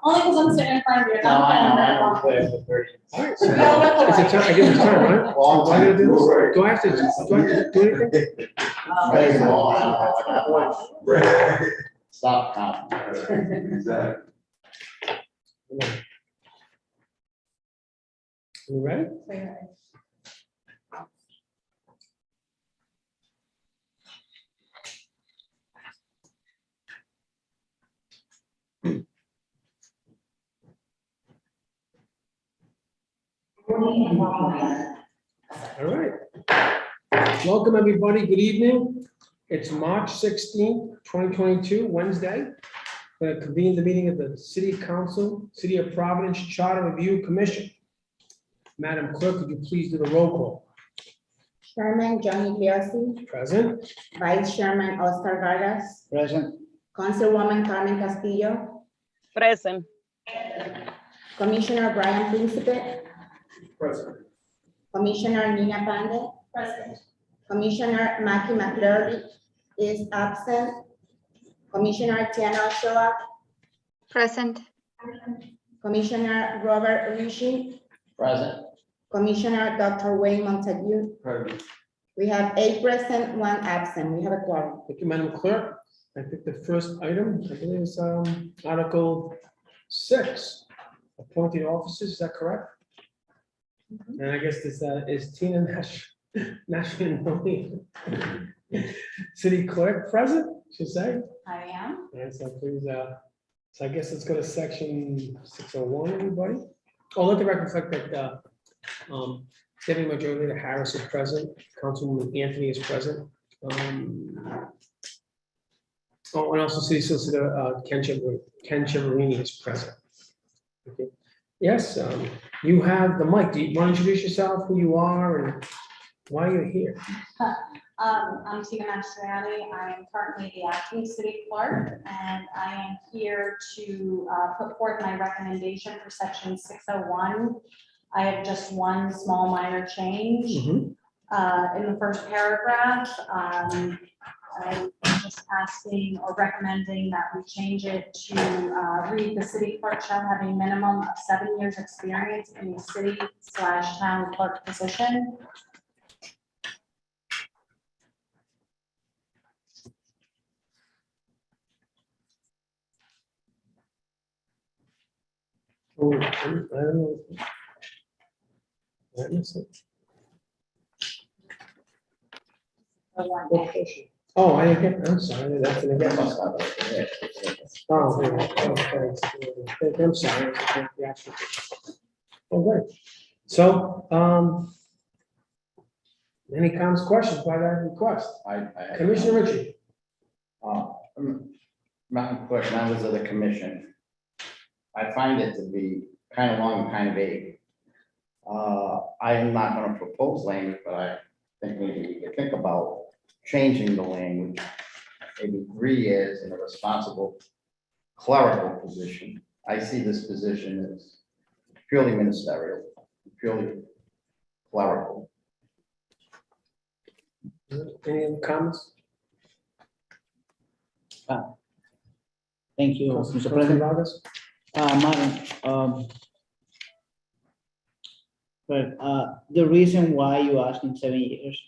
only because I'm sitting in front of you. No, I don't play for 30. All right, You gotta look it's a alike. time, I give it time, right? Well, Do I gotta do this? Do I have to do anything? Very small. Stop counting. Exactly. You ready? All right. Welcome, everybody. Good evening. It's March 16th, 2022, Wednesday. We're going to convene the meeting of the City Council, City of Providence Charter Review Commission. Madam Clerk, could you please do the roll call? Chairman Johnny Leosi, Present. Vice Chairman Oscar Vargas, Present. Councilwoman Carmen Castillo, Present. Commissioner Brian Principe, Present. Commissioner Nina Pande, President. Commissioner Maki McClurdy is absent, Commissioner Tiana Ochoa, Present. Commissioner Robert Rishi, Present. Commissioner Dr. Wayne Montague. Present. We have 8 present, 1 absent. We have a quorum. Thank you, Madam Clerk. I think the first item, I believe, is Article 6, appointed officers, is that correct? And I guess this is Tina Nash, City Clerk present, should say. I am. All right, so please, so I guess let's go to section 601, everybody. Oh, let the record reflect that Deputy Majority Leader Harris is present, Councilwoman Anthony is present. Oh, and also City Solicitor Ken Chiaverini is present. Okay. Yes, you have the mic. Do you want to introduce yourself, who you are, and why you're here? I'm Tina Mastriani. I am currently the acting city clerk, and I am here to put forth my recommendation for section 601. I have just one small minor change. In the first paragraph, I'm just asking or recommending that we change it to read the city clerk shall have a minimum of 7 years experience in the city/town clerk position. Oh, I don't know. Let me see. Oh, I'm sorry, that's an again. Oh, okay, I'm sorry. Oh, good. So, any comments, questions by that request? Commissioner Ritchie. Madam Clerk, members of the commission, I find it to be kind of long and kind of vague. I am not going to propose language, but I think maybe we could think about changing the language. Maybe 3 years in a responsible clerical position. I see this position as purely ministerial, purely clerical. Any other comments? Thank you, Mr. Councilman President. Vargas? Madam, but the reason why you asking 7 years?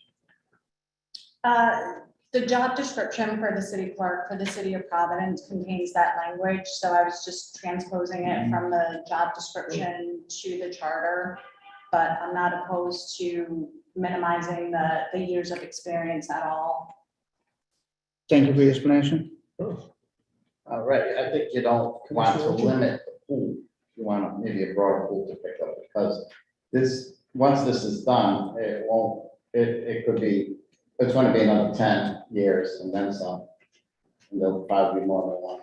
The job description for the city clerk for the city of Providence contains that language, so I was just transposing it from the job description to the charter. But I'm not opposed to minimizing the years of experience at all. Thank you for your explanation. All right, I think you don't want to limit the pool. You want maybe a broader pool to pick up, because this, once this is done, it won't, it could be, it's going to be another 10 years and then some. And there'll probably be more than one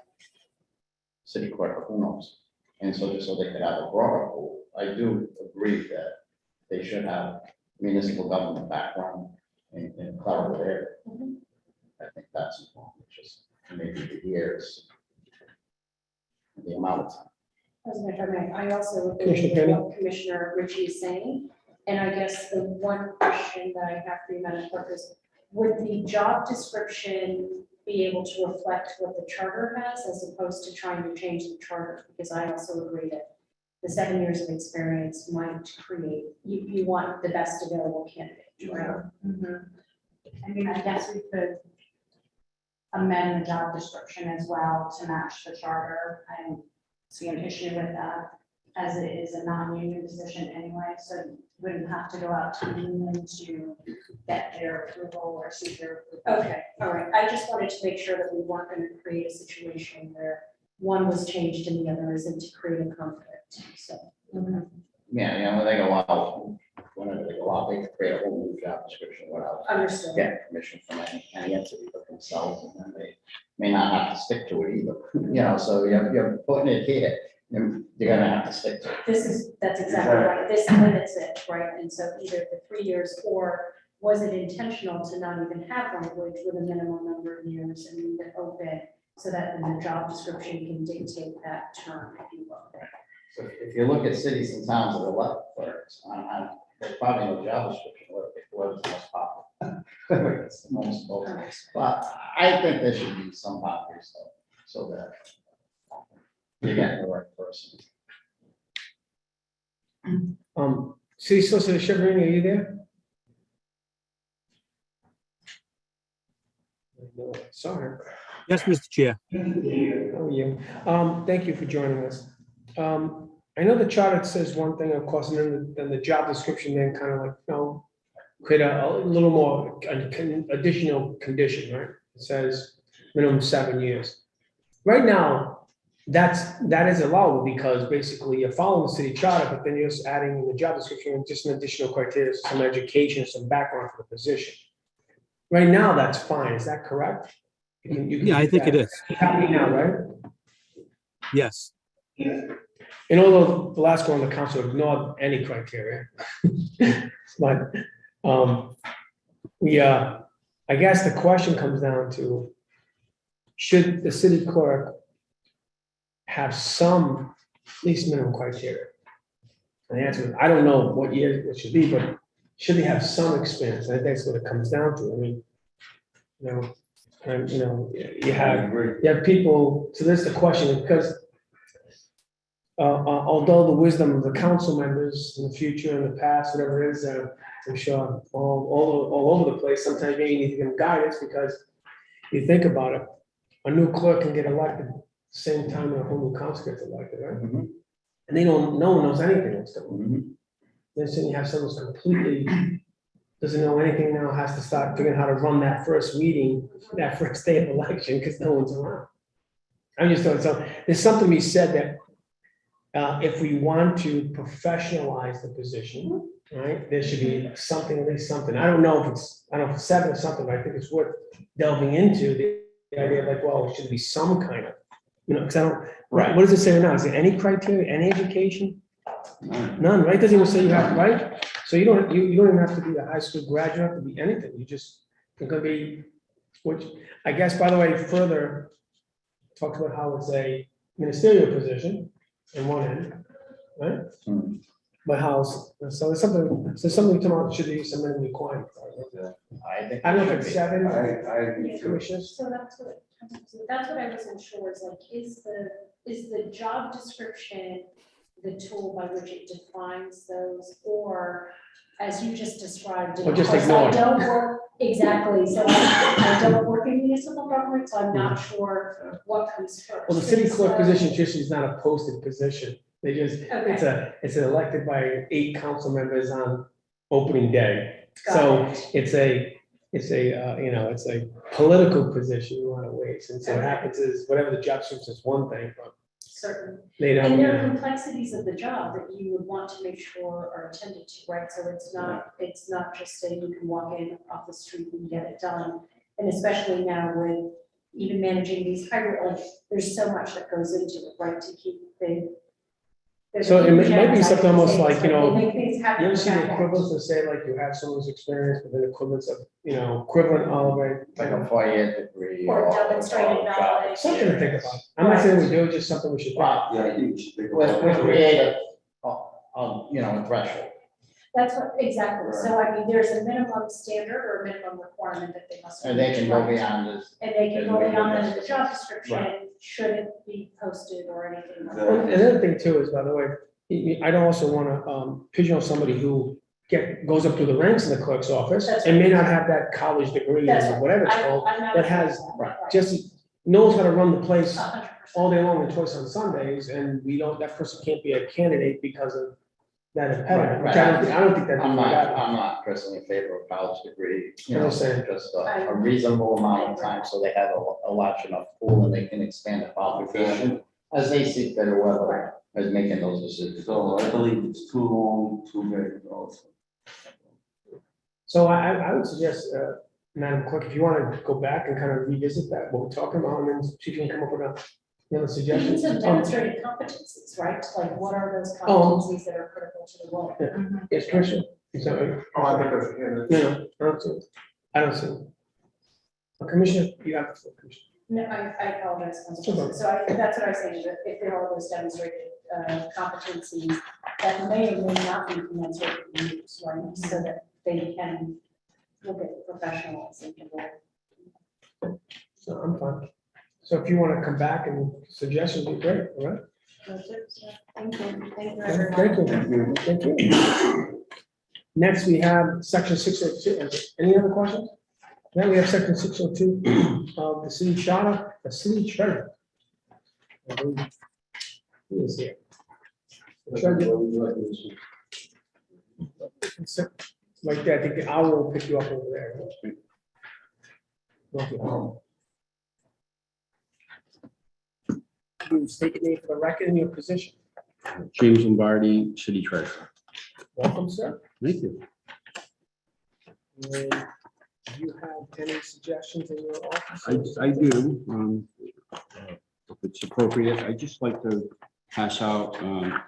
city clerk, who knows? And so just so they could have a broader pool, I do agree that they should have municipal government background in clerical area. I think that's important, just maybe the years, the amount of time. President, if I may, I also agree Commissioner with Penny? what Commissioner Ritchie is saying. And I guess the one question that I have for you, Madam Clerk, is would the job description be able to reflect what the charter has as opposed to trying to change the charter? Because I also agree that the 7 years of experience might create, you want the best available candidate, right? Mhm. I mean, I guess we could amend the job description as well to match the charter. I don't see an issue with that, as it is a non-union position anyway, so you wouldn't have to go out to the union to get their approval or seek their approval. Okay, all right. I just wanted to make sure that we weren't going to create a situation where one was changed and the other isn't, to create a conflict, so. Yeah, when they go out, whenever they go out, they create a whole new job description without Understood. getting permission from any entity but themselves, and then they may not have to stick to it either. So you're putting it here, and you're gonna have to stick to it. That's exactly right. This limits it, right? And so either the 3 years, or was it intentional to not even have language with a minimum number of years and leave it open so that then the job description can dictate that term, if you will? So if you look at cities and towns that are left clerks, there's probably no job description, what is the most popular. It's the most popular. But I think there should be some boundaries so that you get the right person. City Solicitor Shivering, are you there? Sorry. Yes, Mr. Chair. How are you? Thank you for joining us. I know the charter says one thing, of course, and then the job description then kind of like, create a little more additional condition, right? It says minimum 7 years. Right now, that is allowable because basically you're following the city charter, but then you're just adding in the job description just an additional criteria, some education, some background for the position. Right now, that's fine. Is that correct? You can Yeah, I do think it that. is. It's happening now, right? Yes. And although the last one, the council ignored any criteria. But I guess the question comes down to, should the city clerk have some, at least minimum criteria? And the answer is, I don't know what year it should be, but should they have some experience? I think that's what it comes down to. I mean, you have people, so this is the question, because although the wisdom of the council members in the future, in the past, whatever it is, I'm sure all over the place, sometimes maybe you need to give them guidance, because you think about it, a new clerk can get elected same time a whole new council gets elected, right? Mhm. And no one knows anything what's going on. Mhm. Then suddenly you have someone who's completely doesn't know anything now, has to start figuring out how to run that first meeting, that first day of election, because no one's around. I'm just saying, so there's something to be said that if we want to professionalize the position, right, there should be something, at least something. I don't know if it's 7 or something, but I think it's worth delving into the idea of like, well, should there be some kind of, because I don't, Right. what does it say now? Is there any criteria, any education? None, right? Doesn't even say you have, right? So you don't even have to be a high school graduate, you don't have to be anything. You just, you're gonna be, which I guess, by the way, further talks about how it's a ministerial position in one end, right? Hmm. But how, so it's something come out, should be some minimum requirements. I don't know if it's 7 commissioners. So that's what I wasn't sure, is like, is the job description the tool by which it defines those, or as you just described? Or just of course, ignore I it. don't work, exactly, so I don't work in municipal government, so I'm not sure what comes first. Well, the city And clerk so- position just is not a posted position. They just, Okay. it's elected by 8 council members on opening day. Got So it. it's a political position in a lot of ways. And so what Okay. happens is, whatever the job description is one thing, but Certain. they don't, And there are complexities of the job that you would want to make sure are attended to, right? So it's not just saying you can walk in off the street and get it done. And especially now with even managing these hybrid, like, there's so much that goes into it, right? To keep the. So it might be something almost like, They make things happen. you ever see the back end. equivalents that say like you have someone's experience, but then equivalents of, equivalent all the way. Like a 4-year degree. Or demonstrated knowledge. Something to think about. I'm not saying we do, just something we should. Well, Yeah, I think we should think we about. create a threshold. That's what, exactly. So I mean, there's a minimum standard or a minimum requirement that they must. And they can go meet, right? beyond this. And they can go and we beyond can that in the just- job description, should it be posted or anything like Well, that. Another thing too is, by the way, I don't also want to pigeonhole somebody who goes up through the ranks in the clerk's office That's and may right. not have that college degree That's or right. whatever it's I- called, I'm not that saying has that, right, just knows how to run the place 100%. all day long and twice on Sundays, and that person can't be a candidate because of that impediment, which I don't think that. I'm not personally in favor of college degree, I understand. just a reasonable amount of time, so they have a large enough pool and they can expand the qualification as they see fit or whatever, as making those decisions. So I believe it's too long, too big also. So I would suggest, Madam Clerk, if you want to go back and kind of revisit that, what we're talking about, and then see if you can come up with another suggestion. Even some demonstrated competencies, right? Like what are those Oh. competencies that are critical to the role? Yes, Commissioner. Is that right? Oh, I think that's, No, I don't see it. I don't see it. Commissioner, you have the floor, Commissioner. No, I apologize, Council Okay. President. So I think that's what I was saying, that if there are those demonstrated competencies that may or may not be commensurate with the use, right? So that they can look at professionals and can work. So I'm fine. So if you want to come back and suggestions would be great, all right? That's it, so thank you, Thank everyone. you. Thank you. Next, we have section 602. Any other questions? Then we have section 602 of the city charter, the city treasurer. Who is here? Treasurer. Like that, I think the owl will pick you up over there. Okay. You state your name for the record and your position. James Lombardi, City Treasurer. Welcome, sir. Thank you. And do you have any suggestions in your office? I do. If it's appropriate, I'd just like to pass out, I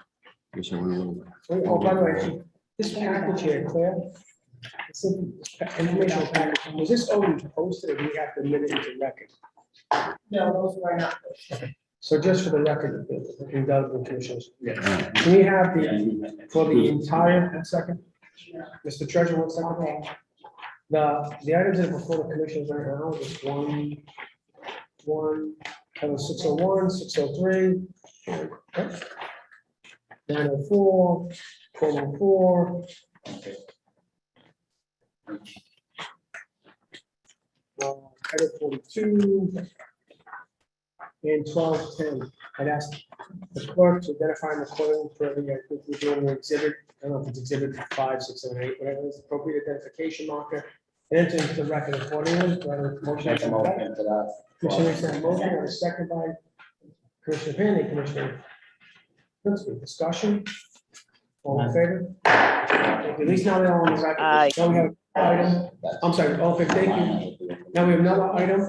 guess I went a little. Oh, by the way, this package here, Claire, this informational package, was this already posted or do we have to admit it into record? No, those were not. So just for the record, the indulgent commissioners, Yeah. can we have for the entire, 1 second? Mr. Treasurer, 1 second. The items that are before the commissioners right now is kind of 601, 603, 904, 1204. Title 42 and 1210. I'd ask the clerk to identify and recording for every, I think we're doing an exhibit, I don't know if it's exhibit 5, 6, 7, 8, whatever is appropriate identification marker, and enter into the record accordingly. Do I have a motion? Make a motion to that. Commissioner makes that motion, and a second by Commissioner Pandy, Commissioner Princeby, discussion? All in favor? At least now they're all on the record. Aye. Now we have item, I'm sorry, all in favor, thank you. Now we have another item,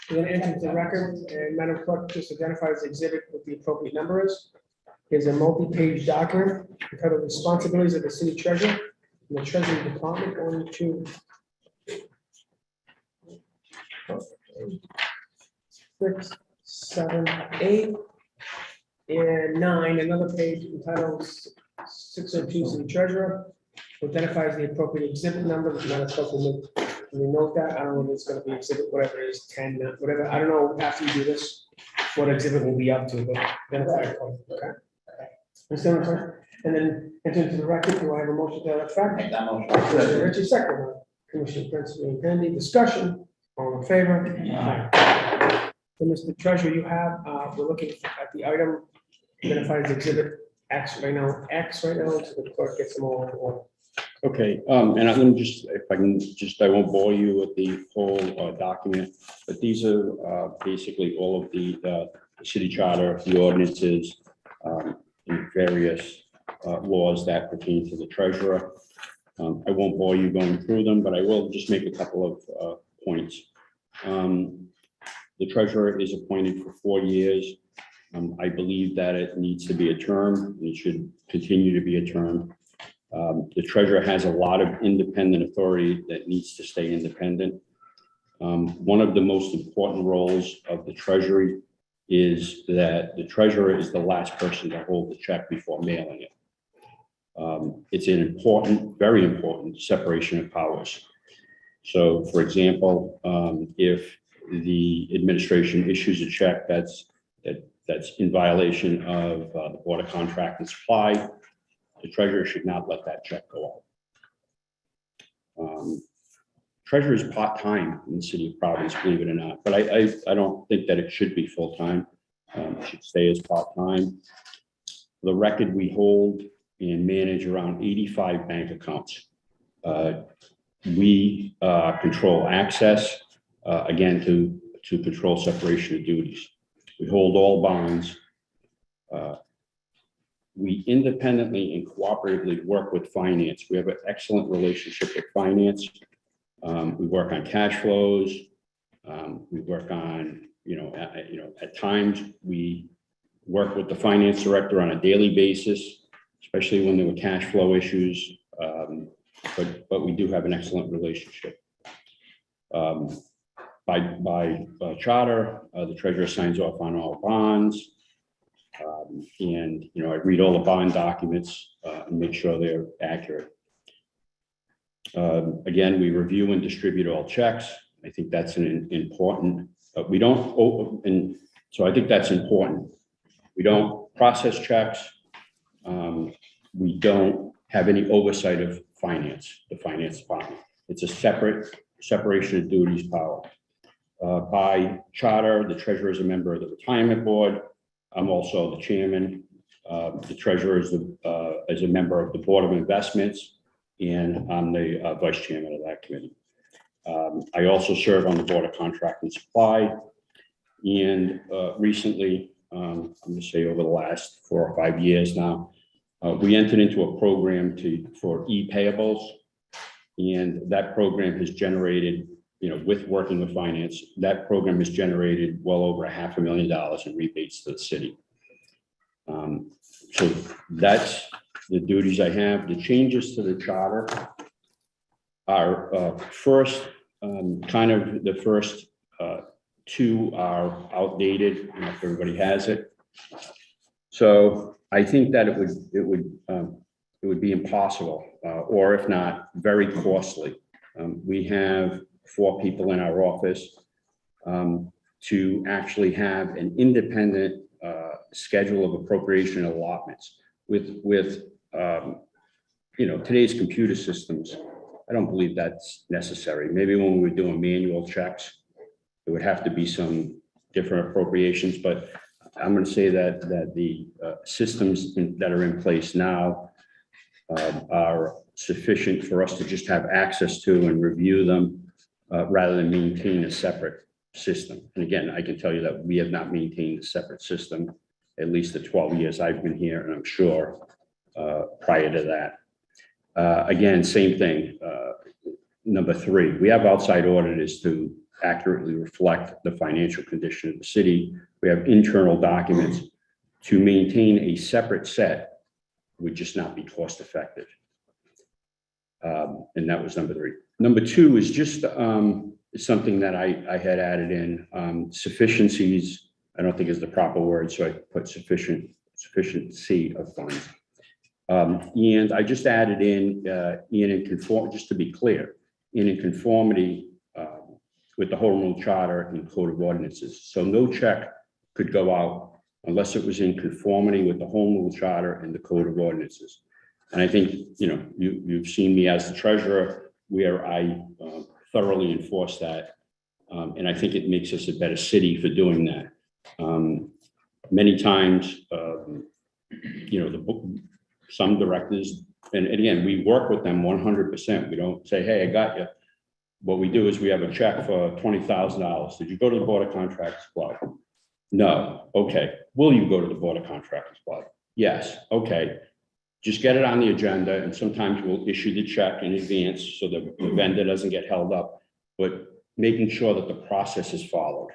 we're gonna enter into the record, and Madam Clerk just identifies the exhibit with the appropriate number is. Is a multi-page document entitled Responsibilities of the City Treasurer in the Treasury Department, 1, 2, 6, 7, 8, and 9, another page entitled 602 City Treasurer, identifies the appropriate exhibit number, the Madam Clerk will note that, I don't know if it's gonna be exhibit, whatever it is, 10, whatever, I don't know, after you do this, what exhibit will be up to, but identify it, okay? Understand what I'm saying? And then enter into the record, do I have a motion to that effect? Make that motion. Commissioner Ritchie, second, by Commissioner Princeby and Pandy, discussion, all in favor? Aye. So, Mr. Treasurer, you have, we're looking at the item identified as exhibit X right now, until the clerk gets them all in order. Okay, and I'm gonna just, if I can, I won't bore you with the whole document, but these are basically all of the city charter, the ordinances, and various laws that pertain to the treasurer. I won't bore you going through them, but I will just make a couple of points. The treasurer is appointed for 4 years. I believe that it needs to be a term, and it should continue to be a term. The treasurer has a lot of independent authority that needs to stay independent. One of the most important roles of the treasury is that the treasurer is the last person to hold the check before mailing it. It's an important, very important separation of powers. So, for example, if the administration issues a check that's in violation of the Board of Contract and Supply, the treasurer should not let that check go out. Treasurer is part-time in the city of Providence, believe it or not, but I don't think that it should be full-time. It should stay as part-time. The record, we hold and manage around 85 bank accounts. We control access, again, to control separation of duties. We hold all bonds. We independently and cooperatively work with finance. We have an excellent relationship with finance. We work on cash flows. We work on, at times we work with the finance director on a daily basis, especially when there were cash flow issues. But we do have an excellent relationship. By charter, the treasurer signs off on all bonds. And, I read all the bond documents and make sure they're accurate. Again, we review and distribute all checks. I think that's an important, we don't, and so I think that's important. We don't process checks. We don't have any oversight of finance, the finance department. It's a separation of duties power. By charter, the treasurer is a member of the retirement board. I'm also the chairman. The treasurer is a member of the Board of Investments, and I'm the vice chairman of that committee. I also serve on the Board of Contract and Supply. And recently, I'm going to say over the last 4 or 5 years now, we entered into a program for e-payables. And that program has generated, with working with finance, that program has generated well over $500,000 in rebates to the city. So that's the duties I have. The changes to the charter are first, the first 2 are outdated. I don't know if everybody has it. So I think that it would be impossible, or if not, very costly. We have 4 people in our office to actually have an independent schedule of appropriation allotments with today's computer systems. I don't believe that's necessary. Maybe when we were doing manual checks, it would have to be some different appropriations, but I'm going to say that the systems that are in place now are sufficient for us to just have access to and review them rather than maintain a separate system. And again, I can tell you that we have not maintained a separate system at least the 12 years I've been here, and I'm sure prior to that. Again, same thing. Number 3, we have outside auditors to accurately reflect the financial condition of the city. We have internal documents. To maintain a separate set would just not be cost effective. And that was number 3. Number 2 is just something that I had added in, sufficiencies. I don't think is the proper word, so I put sufficiency of funds. And I just added in conform, just to be clear, in conformity with the Home Rule Charter and Code of Ordinances. So no check could go out unless it was in conformity with the Home Rule Charter and the Code of Ordinances. And I think, you've seen me as the treasurer where I thoroughly enforce that. And I think it makes us a better city for doing that. Many times, some directors, and again, we work with them 100%. We don't say, hey, I got you. What we do is we have a check for $20,000. Did you go to the Board of Contract Supply? No. Okay. Will you go to the Board of Contract Supply? Yes. Okay. Just get it on the agenda, and sometimes we'll issue the check in advance so the vendor doesn't get held up, but making sure that the process is followed.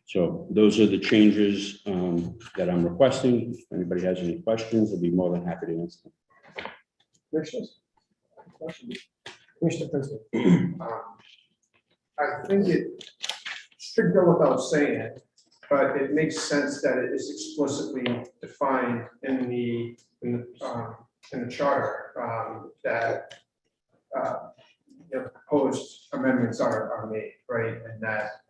So those are the changes that I'm requesting. If anybody has any questions, I'd be more than happy to answer them. Commissioners? Commissioner President. I think it should go without saying, but it makes sense that it is explicitly defined in the in the charter, that, proposed amendments are made, right? And that,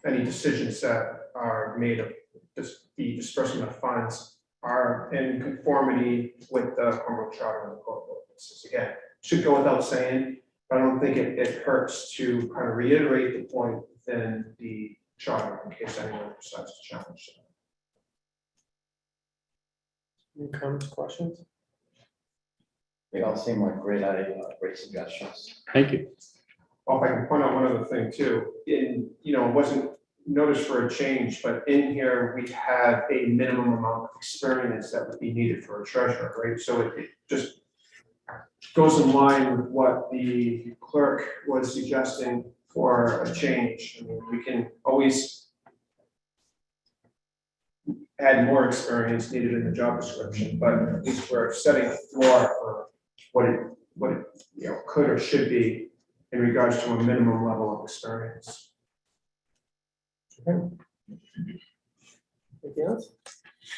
any decisions that are made of the disbursement of funds are in conformity with the criminal charter and the code of ordinances. Again, should go without saying, but I don't think it hurts to kind of reiterate the point within the charter in case anyone decides to challenge it. Any comments, questions? They all seem like great suggestions. Thank you. Oh, if I can point out one other thing too, it wasn't noticed for a change, but in here, we have a minimum amount of experience that would be needed for a treasurer, right? So it just goes in line with what the clerk was suggesting for a change. I mean, we can always add more experience needed in the job description, but at least we're setting a floor for what it could or should be in regards to a minimum level of experience. Anything else?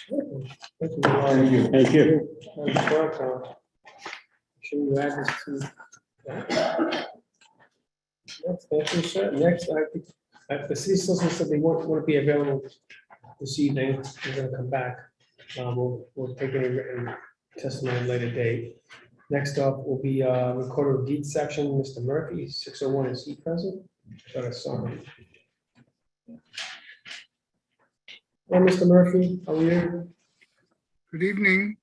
Thank you. Thank you. Madam Clerk, should we add this to that? Yes, thank you, sir. Next, I think, the city solicitor said they won't be available this evening. They're gonna come back. We'll take any written testimony at a later date. Next up will be recorder of deed section, Mr. Murphy, 601, is he present? Got a summary. Well, Mr. Murphy, how are you? Good evening.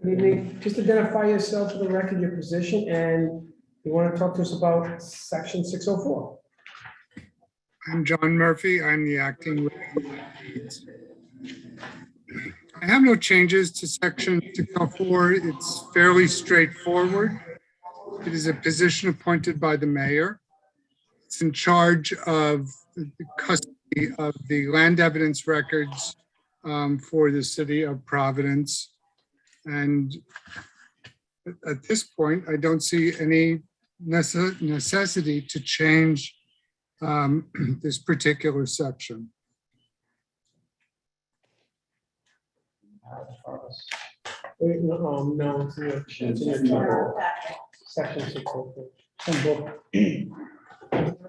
Good evening. Just identify yourself for the record, your position, and you want to talk to us about section 604. I'm John Murphy. I'm the acting. I have no changes to section 604. It's fairly straightforward. It is a position appointed by the mayor. It's in charge of the custody of the land evidence records for the city of Providence. And at this point, I don't see any necessity to change this particular section. Wait, no, it's in your chart. Section 604. Some book.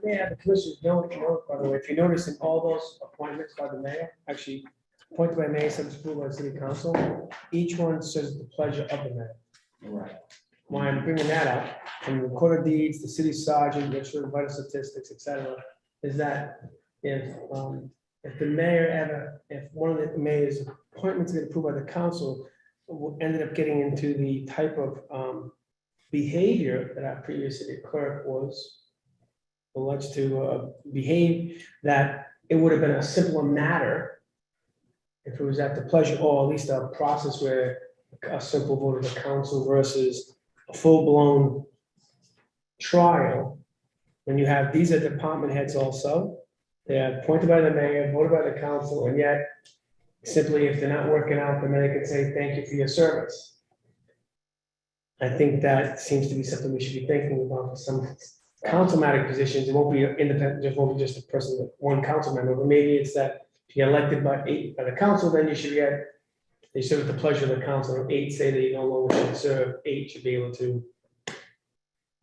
Yeah, the commissioners don't know, by the way, if you notice in all those appointments by the mayor, actually appointed by mayor, subject to approval by the city council, each one says the pleasure of the mayor. Right. Why I'm bringing that up, from the recorder deeds, the city sergeant, make sure vital statistics, et cetera, is that if the mayor ever, if one of the mayor's appointments get approved by the council, ended up getting into the type of behavior that our previous city clerk was alleged to behave, that it would have been a simpler matter if it was at the pleasure, or at least a process where a simple vote of the council versus a full-blown trial. When you have, these are department heads also, they are appointed by the mayor, voted by the council, and yet simply if they're not working out, the mayor can say, thank you for your service. I think that seems to be something we should be thinking about for some councilmatic positions. It won't be independent, it won't be just a person, one council member, but maybe it's that if you get elected by the council, then you should get, they serve at the pleasure of the council. If 8 say that you no longer should serve, 8 should be able to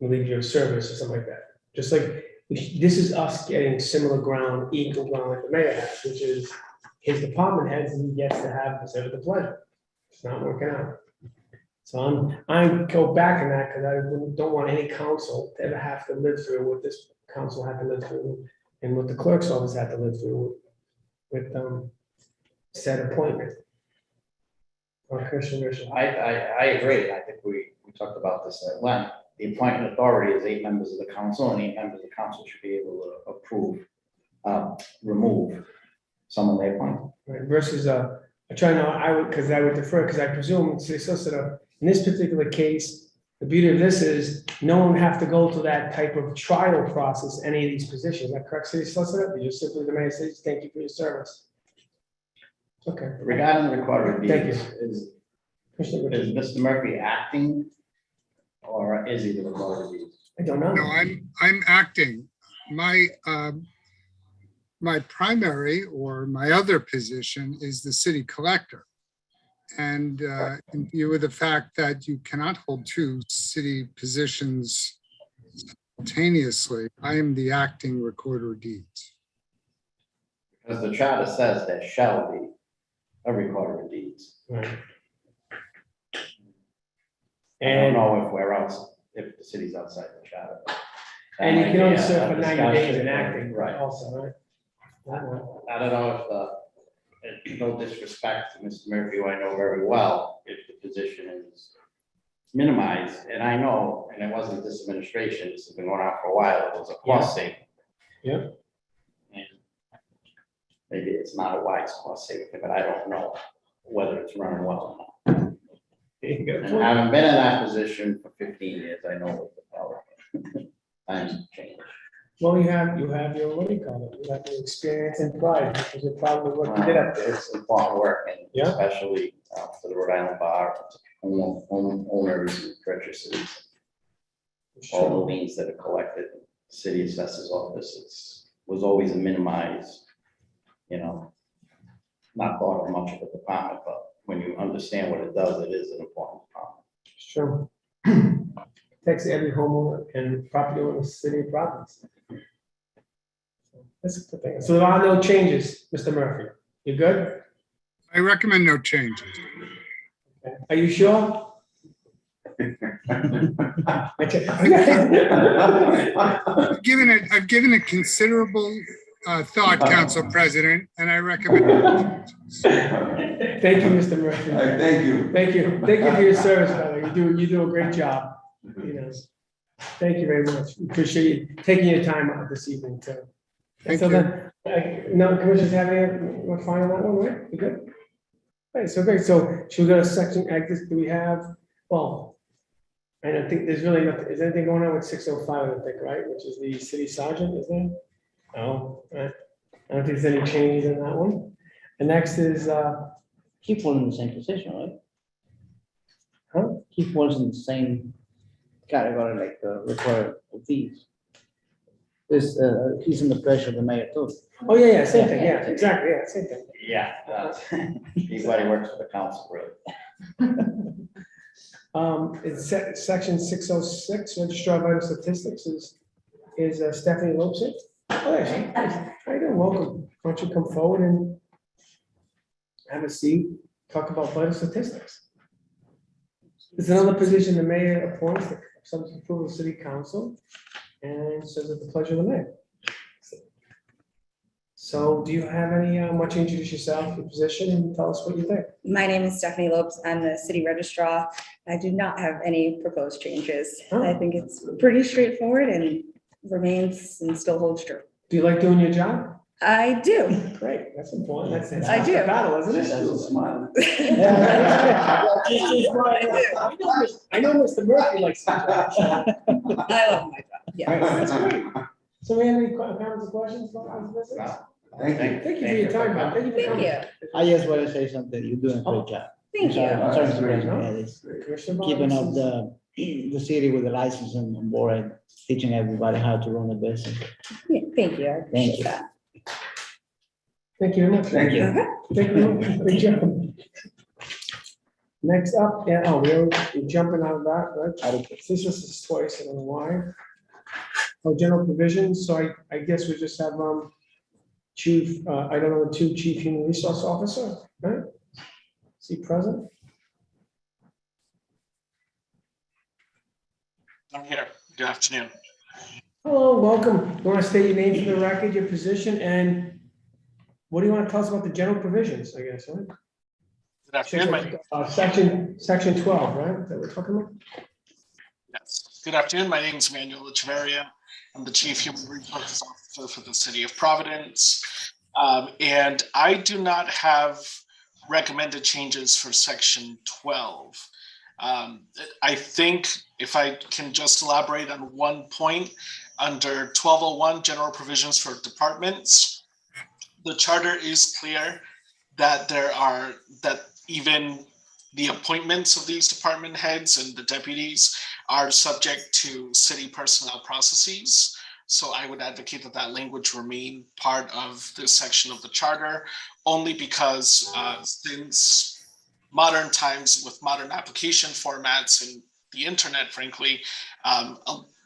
relieve your service or something like that. Just like, this is us getting similar ground, equal ground like the mayor has, which is his department heads, and he gets to have serve at the pleasure. It's not working out. So I go back in that because I don't want any council to ever have to live through what this council had to live through and what the clerk's office had to live through with said appointment. Commissioner Richard. I agree. I think we talked about this at length. The appointment authority is 8 members of the council, and 8 members of the council should be able to approve, remove someone they appoint. Right, versus I try now, I would defer, because I presume city solicitor, in this particular case, the beauty of this is no one have to go to that type of trial process, any of these positions. Is that correct, city solicitor? You just simply, the mayor says, thank you for your service. Okay. Regarding the recorder of Thank deeds, is Mr. Murphy acting, or is he the recorder of deeds? I don't know. No, I'm acting. My primary or my other position is the city collector. And in view of the fact that you cannot hold two city positions simultaneously, I am the acting recorder of deeds. Because the charter says there shall be a recorder of deeds. Right. I And, don't know if we're out, if the city's outside the charter. and you can only That serve might for be a 90 days in discussion, acting Right. also, right? I don't know if no disrespect to Mr. Murphy, who I know very well, if the position is minimized, and I know, and it wasn't this administration, this has been going on for a while, it was a cost saving. Yeah. And maybe it's not a wise cost saving, but I don't know whether it's running well or not. You got a And point. having been in that position for 15 years, I know what the power. Times change. Well, you have your, what do you call it? You have your experience and pride, which is a problem with what you did up there. It's important work, and Yeah. especially for the Rhode Island Bar, owners and purchasers, all the liens that are collected, city assessors office, was always a minimized, not thought of much of a department, but when you understand what it does, it is an important department. Sure. Takes every homeowner and property owner in the city of Providence. That's the thing. So there are no changes, Mr. Murphy. You good? I recommend no changes. Okay. Are you sure? Okay. I've given it considerable thought, Council President, and I recommend no changes. Thank you, Mr. Murphy. Thank you. Thank you. Thank you for your service, brother. You do a great job. Thank you very much. Appreciate you taking your time out this evening too. And Thank so you. then, no commissioners have any, we're fine on that one, right? You good? Right, so great. So should we go to section, do we have, well, I don't think there's really nothing, is anything going on with 605, I don't think, right? Which is the city sergeant, is there? No, right. I don't think there's any changes in that one. And next is, He falls in the same position, right? Huh? He falls in the same category like the recorder of deeds. He's under pressure of the mayor too. oh, yeah, same thing, yeah, exactly, yeah, same thing. Yeah, anybody works for the council, really. It's section 606, registrar of vital statistics is Stephanie Lopes. Oh, yeah, how you doing? Welcome. Why don't you come forward and have a seat, talk about vital statistics. There's another position the mayor appoints, subject to approval of the city council, and says at the pleasure of the mayor. So do you have any, why don't you introduce yourself, your position, and tell us what you think? My name is Stephanie Lopes. I'm the city registrar. I do not have any proposed changes. Oh. I think it's pretty straightforward and remains and still holds true. Do you like doing your job? I do. Great, that's important. That's I half the do. battle, isn't it? That's a smile. I know Mr. Murphy likes. I love my job. Yeah. That's great. So we have any comments or questions about this? Thank you. Thank you for your time, man. Thank you for Thank coming. you. I just want to say something. You're doing a great job. Thank you. I'm sorry, Mr. President. Yeah, it's Commissioner keeping up Barnes? the city with the license on board and teaching everybody how to run the business. Yeah, thank you. I appreciate that. Thank you very much. Thank you. Thank you. Good job. Next up, we're jumping out of that, right? This is twice, I don't know why. Oh, general provisions, so I guess we just have, chief, item number 2, chief human resource officer, right? Is he present? I'm here. Good afternoon. Hello, welcome. You want to state your name for the record, your position, and what do you want to tell us about the general provisions, I guess, right? Good afternoon. Section 12, right, that we're talking about? Yes. Good afternoon. My name is Manuel Echeverria. I'm the Chief Human Resources Officer for the City of Providence. And I do not have recommended changes for Section 12. I think if I can just elaborate on one point, under 1201, general provisions for departments, the charter is clear that that even the appointments of these department heads and the deputies are subject to city personnel processes. So I would advocate that that language remain part of this section of the charter, only because since modern times with modern application formats and the internet, frankly,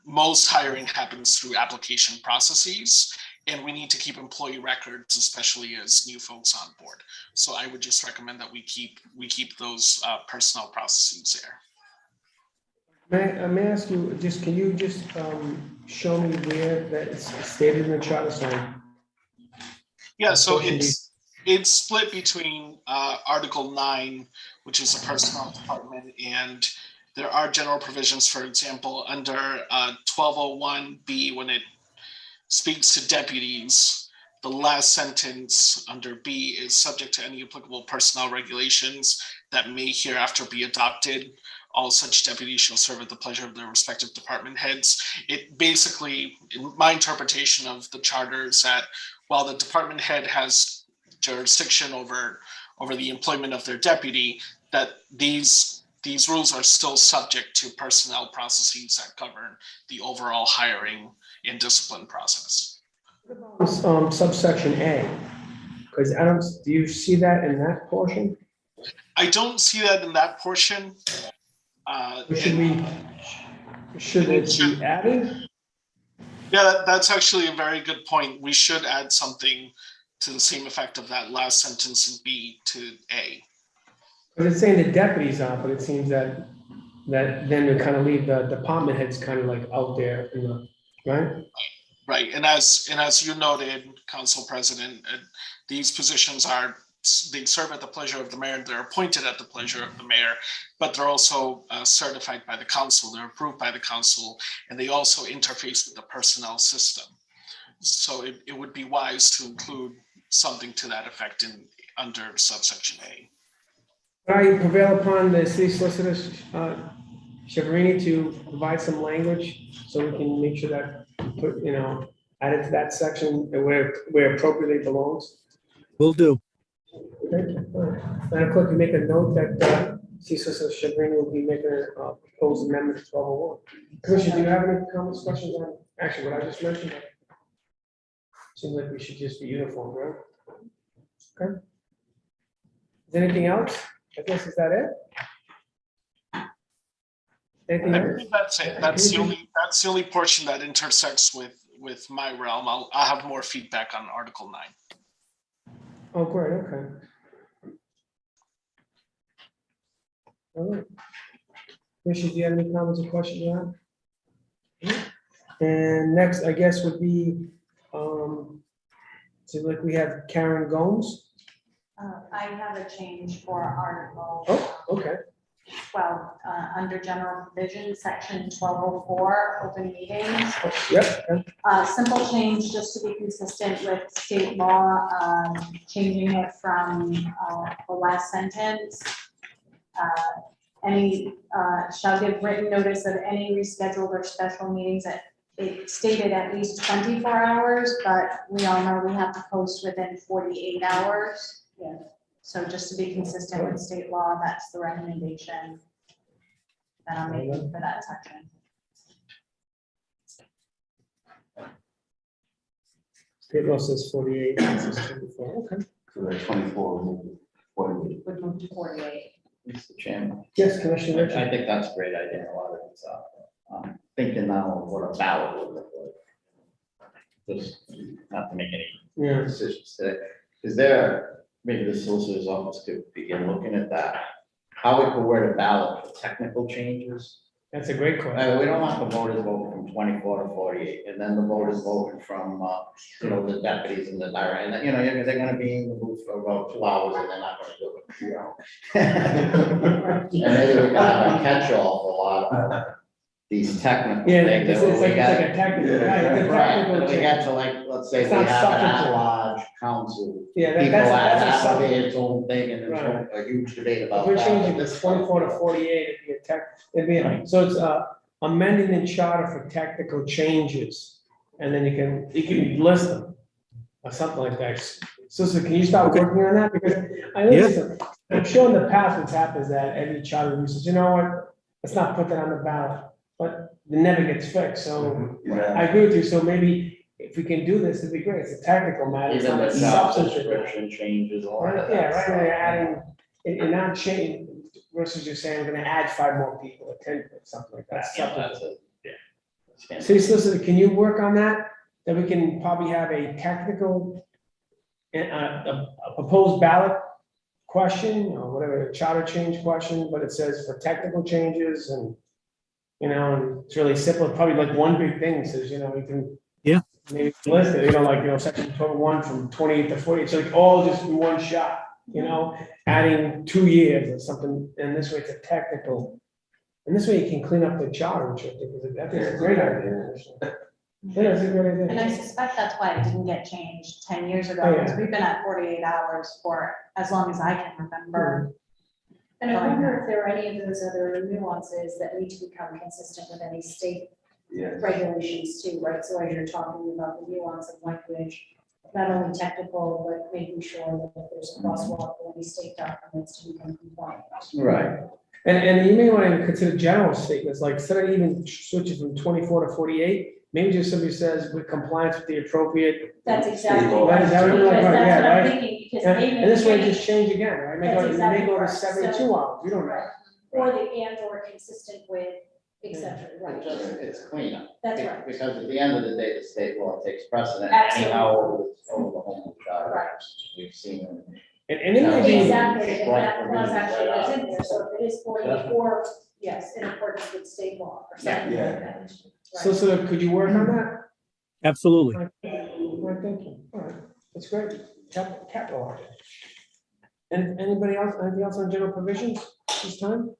most hiring happens through application processes, and we need to keep employee records, especially as new folks on board. So I would just recommend that we keep those personnel processes there. May I ask you, can you just show me where that is stated in the charter? Sorry. Yeah, so it's split between Article 9, which is the personnel department, and there are general provisions, for example, under 1201B, when it speaks to deputies, the last sentence under B is subject to any applicable personnel regulations that may hereafter be adopted. All such deputies shall serve at the pleasure of their respective department heads. It basically, in my interpretation of the charter, is that while the department head has jurisdiction over the employment of their deputy, that these rules are still subject to personnel processes that govern the overall hiring and discipline process. Subsection A, because do you see that in that portion? I don't see that in that portion. Should it be added? Yeah, that's actually a very good point. We should add something to the same effect of that last sentence in B to A. But it's saying the deputies are, but it seems that then we kind of leave the department heads kind of like out there, right? Right, and as you noted, Council President, these positions they serve at the pleasure of the mayor, they're appointed at the pleasure of the mayor, but they're also certified by the council, they're approved by the council, and they also interface with the personnel system. So it would be wise to include something to that effect under subsection A. I prevail upon the city solicitor, Shiverini, to provide some language so we can make sure that, added to that section where appropriately belongs. Will do. Okay. Madam Clerk, you make a note that city solicitor Shiverini will be making a proposed amendment to 1201. Commissioner, do you have any comments, questions on actually what I just mentioned? Seems like we should just be uniform, right? Okay. Is anything else? I guess, is that it? Anything I else? believe that's it. That's the only portion that intersects with my realm. I'll have more feedback on Article 9. Oh, great, okay. All right. Commissioner, do you have any comments or questions on that? And next, I guess, would be, so like we have Karen Gomes. I have a change for Article Oh, okay. 12, under general provision, section 1204, open meetings. Yep. Simple change, just to be consistent with state law, changing it from the last sentence. Any shall give written notice of any rescheduled or special meetings that it stated at least 24 hours, but we all know we have to post within 48 hours. Yeah. So just to be consistent with state law, that's the recommendation that I'm making for that section. State law says 48, it says 24, okay. So that 24 would move to 48. Would move to 48. Mr. Chairman. Yes, Commissioner Richard. I think that's a great idea. A lot of it's thinking now of what a ballot would look like. Just not to make any decisions today. Is there, maybe the solicitor's office could begin looking at that? How we could word a ballot for technical changes? That's a great question. We don't want the voters voting from 24 to 48, and then the voters voting from, the deputies and the direct, and they're gonna be in the booth for about 2 hours and they're not gonna do it, And maybe we can have a catch-all for a lot of these technical Yeah, things. it's like a technical. Right, we got to let's say It's we not have an substantive. at-large council. Yeah, People that's that a would be its own thing, and there's a huge debate If about we're that. changing this 24 to 48, it'd be, so it's amending the charter for technical changes. And then you can list them or something like that. So can you start working on that? Because I'm sure in the past what's happened is that every charter review says, you know what, let's not put that on the ballot, but it never gets fixed. So I agree with you. So maybe if we can do this, it'd be great. It's a technical matter. It's Even not the a job substantive. description changes, all Right, of yeah, that. right, they're adding and not change versus just saying, I'm gonna add 5 more people, or 10, or something like that. That's it. Yeah. City solicitor, can you work on that? That we can probably have a technical, and a proposed ballot question, or whatever, a charter change question, but it says for technical changes and, and it's really simple, probably like one big thing says, you can. Yeah. Maybe list it, like, section 1 from 28 to 40, it's like all just in one shot, adding 2 years or something, and this way it's a technical. And this way you can clean up the charter, which I think is a great idea. Yeah, it's a great idea. And I suspect that's why it didn't get changed 10 years ago, Oh, yeah. because we've been at 48 hours for as long as I can remember. And I wonder if there are any of those other nuances that need to become consistent with any state Yes. regulations too, right? So as you're talking about the nuance of language, not only technical, but making sure that if there's a crosswalk for any state documents to become compliant. Right. And you may want to consider general statements, like instead of even switching from 24 to 48, maybe just somebody says with compliance with the appropriate. That's exactly State law. right. Right, is that what you're like, Because right, that's yeah, what I'm right? thinking, because And maybe. and this way just change again, right? May That's go, exactly may go to right. 72 So- hours, we don't know. Right. Or the and or consistent with, et cetera, right? It's cleanup. That's right. Because at the end of the day, the state law takes precedent Absolutely. anyhow over the home charter. Right. We've seen. And it may be. Exactly, and Right, that clause actually right goes out. in there, so if it is 44, yes, in accordance with state law or something Yeah. like that. Right. So could you work on that? Absolutely. Right, thank you. All right, that's great. Capital on it. And anybody else, anything else on general provisions this time?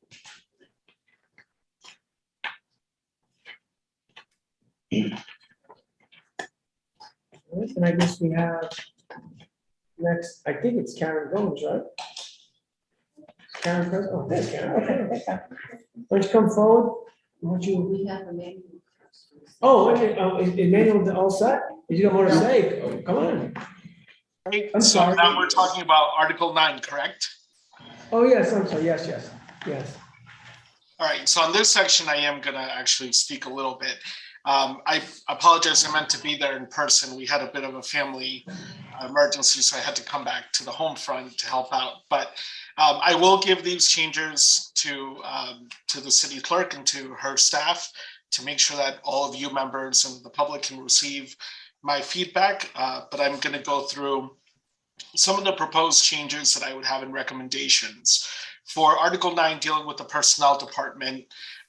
All right, and I guess we have next, I think it's Karen Gomes, right? Karen, oh, there's Karen. Okay. Why don't you come forward? Why don't you? We have a manual. Oh, okay, is Emmanuel all set? Did you got more to say? Oh, come on. Right, I'm so sorry. now we're talking about Article 9, correct? Oh, yes, I'm sorry, yes. All right, so on this section, I am gonna actually speak a little bit. I apologize, I meant to be there in person. We had a bit of a family emergency, so I had to come back to the home front to help out. But I will give these changes to the city clerk and to her staff to make sure that all of you members and the public can receive my feedback. But I'm gonna go through some of the proposed changes that I would have in recommendations. For Article 9, dealing with the Personnel Department,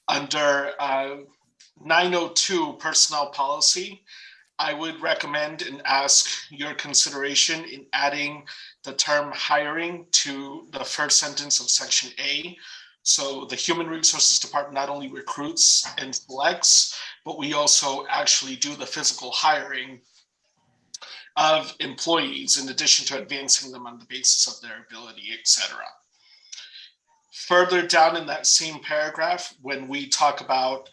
under 902 Personnel Policy, I would recommend and ask your consideration in adding the term hiring to the first sentence of Section A. So the Human Resources Department not only recruits and selects, but we also actually do the physical hiring of employees in addition to advancing them on the basis of their ability, et cetera. Further down in that same paragraph, when we talk about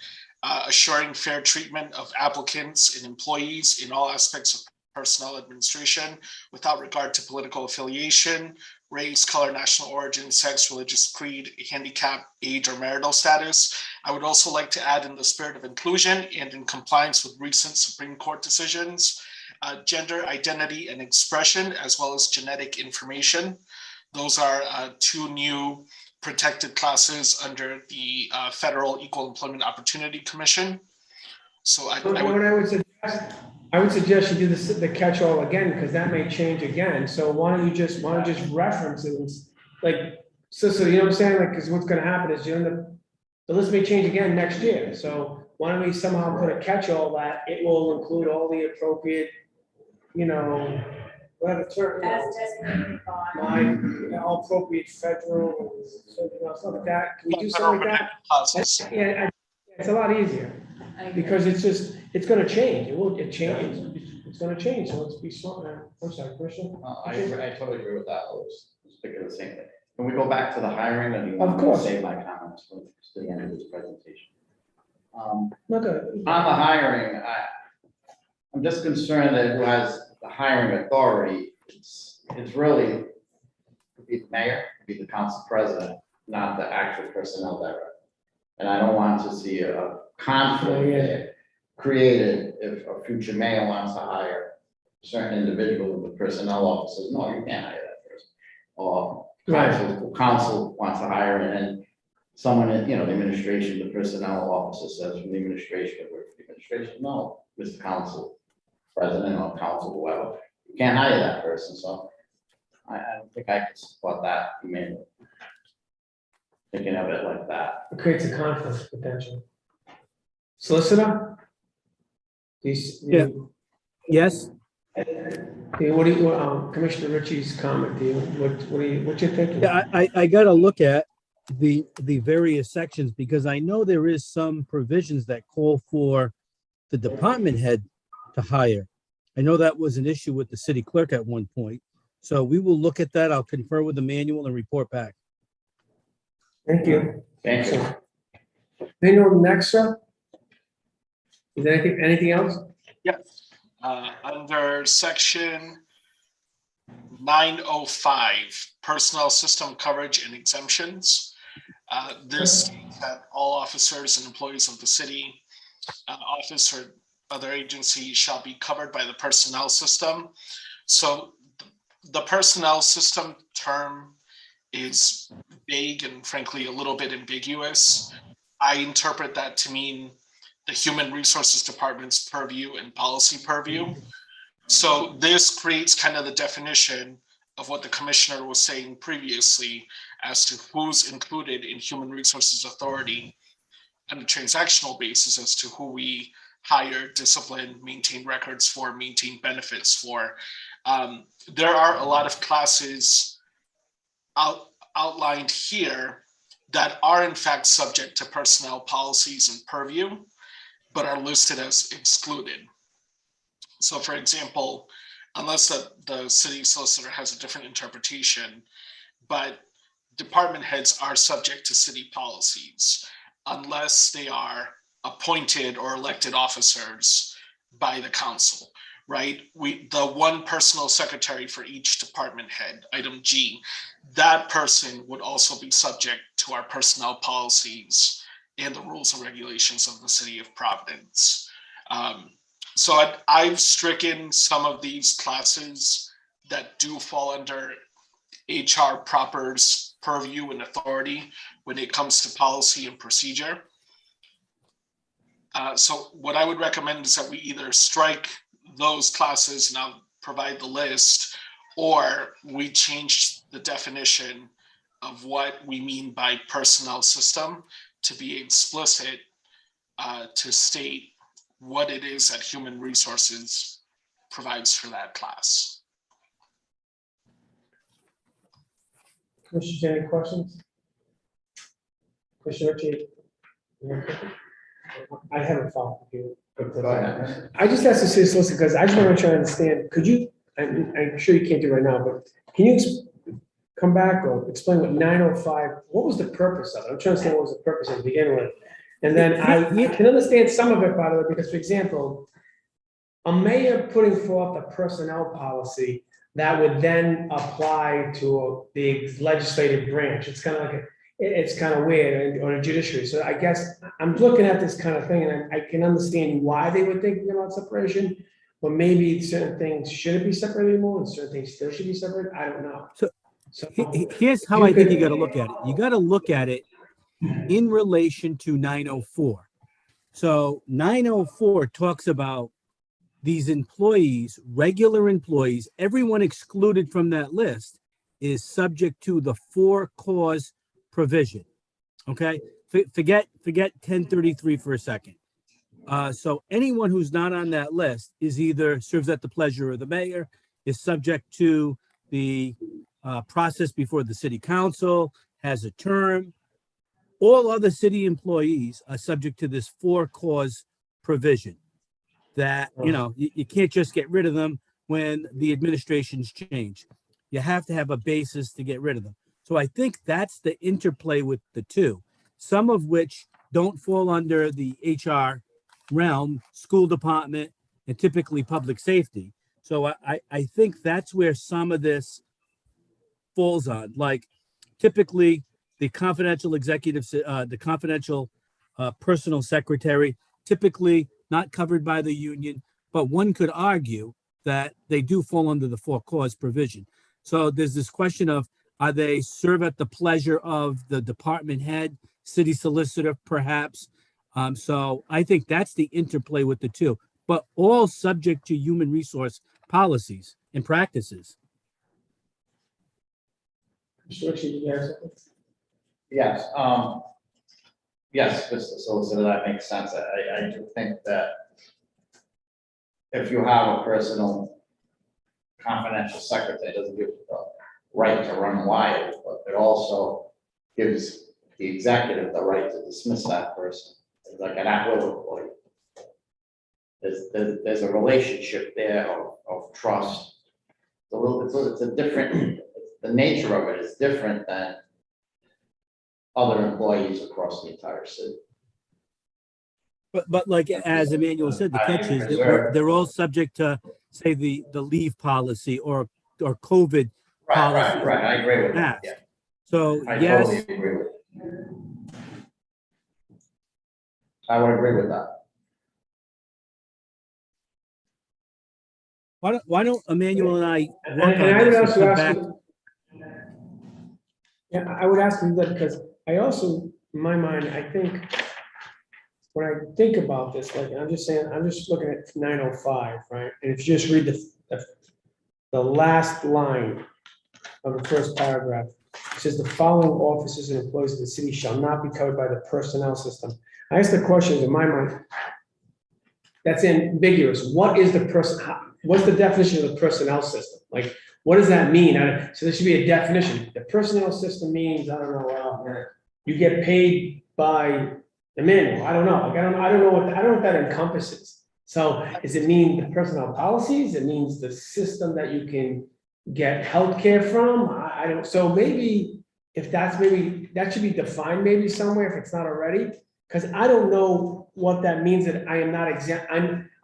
assuring fair treatment of applicants and employees in all aspects of personnel administration without regard to political affiliation, race, color, national origin, sex, religious creed, handicap, age, or marital status. I would also like to add, in the spirit of inclusion and in compliance with recent Supreme Court decisions, gender identity and expression, as well as genetic information. Those are 2 new protected classes under the Federal Equal Employment Opportunity Commission. So I would suggest you do the catch-all again, because that may change again. So why don't you just reference it, like, so you know what I'm saying? Like, because what's gonna happen is the list may change again next year. So why don't we somehow put a catch-all that it will include all the appropriate, whatever term. As designated by. All appropriate federal, something else like that. Can we do something like that? Yeah, it's a lot easier. Because it's gonna change, it changes, it's gonna change, so let's be smart. I'm sorry, Christian? I totally agree with that. I was thinking the same thing. Can we go back to the hiring, and you Of want to course. save my comments for the end of this presentation? Not good. On the hiring, I'm just concerned that who has the hiring authority, it's really could be the mayor, could be the council president, not the actual personnel director. And I don't want to see a conflict created if a future mayor wants to hire a certain individual with the personnel officers. No, you can't hire that person. Or council wants to hire, and then someone in, the administration, the personnel officer says from the administration, or the administration, no, Mr. Council, president or council, whoever, you can't hire that person, so I don't think I can support that, thinking of it like that. It creates a conflict potential. Solicitor? Yeah. Yes, What do you, Commissioner Ritchie's comment, what you thinking? yeah, I gotta look at the various sections because I know there is some provisions that call for the department head to hire. I know that was an issue with the city clerk at one point. So we will look at that. I'll confer with the manual and report back. Thank you. Thank you. Manual next, sir? Is there anything else? Yes. Under section 905, personnel system coverage and exemptions. This states that all officers and employees of the city office or other agencies shall be covered by the personnel system. So the personnel system term is vague and frankly a little bit ambiguous. I interpret that to mean the human resources department's purview and policy purview. So this creates kind of the definition of what the commissioner was saying previously as to who's included in human resources authority on a transactional basis as to who we hire, discipline, maintain records for, maintain benefits for. There are a lot of classes outlined here that are in fact subject to personnel policies and purview, but are listed as excluded. So for example, unless the city solicitor has a different interpretation, but department heads are subject to city policies unless they are appointed or elected officers by the council, right? The one personal secretary for each department head, item G, that person would also be subject to our personnel policies and the rules and regulations of the city of Providence. So I've stricken some of these classes that do fall under HR proper's purview and authority when it comes to policy and procedure. So what I would recommend is that we either strike those classes, and I'll provide the list, or we change the definition of what we mean by personnel system to be explicit, to state what it is that human resources provides for that class. Commissioner, any questions? Commissioner Ritchie? I haven't followed you. I just asked the city solicitor because I just want to try to understand, could you, I'm sure you can't do it right now, but can you come back or explain what 905, what was the purpose of it? I'm trying to understand what was the purpose to begin with. And then I can understand some of it, by the way, because for example, a mayor putting forth a personnel policy that would then apply to the legislative branch. It's kind of like it's kind of weird, or a judiciary. So I guess I'm looking at this kind of thing, and I can understand why they were thinking about separation, but maybe certain things shouldn't be separated more, and certain things still should be separated. I don't know. So here's how I think you got to look at it. You got to look at it in relation to 904. So 904 talks about these employees, regular employees, everyone excluded from that list is subject to the 4-cause provision. Okay, forget 1033 for a second. So anyone who's not on that list is either serves at the pleasure of the mayor, is subject to the process before the city council, has a term. All other city employees are subject to this 4-cause provision that, you can't just get rid of them when the administrations change. You have to have a basis to get rid of them. So I think that's the interplay with the two, some of which don't fall under the HR realm, school department, and typically public safety. So I think that's where some of this falls on, like typically the confidential executive, the confidential personal secretary, typically not covered by the union, but one could argue that they do fall under the 4-cause provision. So there's this question of, Are they serve at the pleasure of the department head, city solicitor, perhaps? So I think that's the interplay with the two, but all subject to human resource policies and practices. Mr. Ritchie, you have something? Yes, yes, Mr. Solicitor, that makes sense. I do think that if you have a personal confidential secretary, it doesn't give you the right to run wild, but it also gives the executive the right to dismiss that person. It's like an at-will employee. There's a relationship there of trust. It's a different, the nature of it is different than other employees across the entire city. But like, as Emmanuel said, the catch is that they're all subject to, say, the leave policy or COVID policy. Right, I agree with that, yeah. So, I yes, totally agree with you. I would agree with that. why don't Emmanuel and I work And I on would this and also come ask back? you, yeah, I would ask you that because I also, in my mind, I think, when I think about this, like, I'm just saying, I'm just looking at 905, right? And if you just read the last line of the first paragraph, it says the following officers and employees of the city shall not be covered by the personnel system. I ask the question in my mind, that's ambiguous. What is the what's the definition of the personnel system? Like, what does that mean? So there should be a definition. The personnel system means, I don't know, you get paid by the manual. I don't know. Like, I don't know what that encompasses. So does it mean the personnel policies? It means the system that you can get healthcare from? I don't, so maybe if that's, maybe that should be defined maybe somewhere if it's not already. Because I don't know what that means that I am not exempt.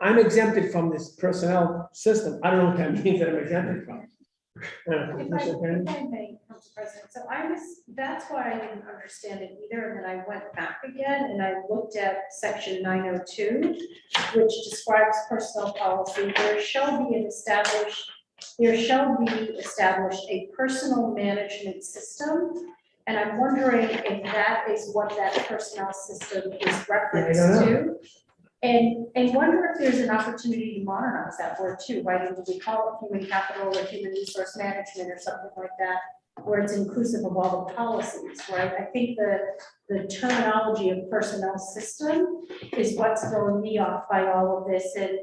I'm exempted from this personnel system. I don't know what that means that I'm exempted from. If I may, Council President, so that's why I didn't understand it either, and then I went back again and I looked at section 902, which describes personnel policy. There shall be established a personal management system. And I'm wondering if that is what that personnel system is referenced to. And wonder if there's an opportunity to modernize that word too, right? Do we call it human capital or human resource management or something like that, where it's inclusive of all the policies, right? I think the terminology of personnel system is what's throwing me off by all of this. And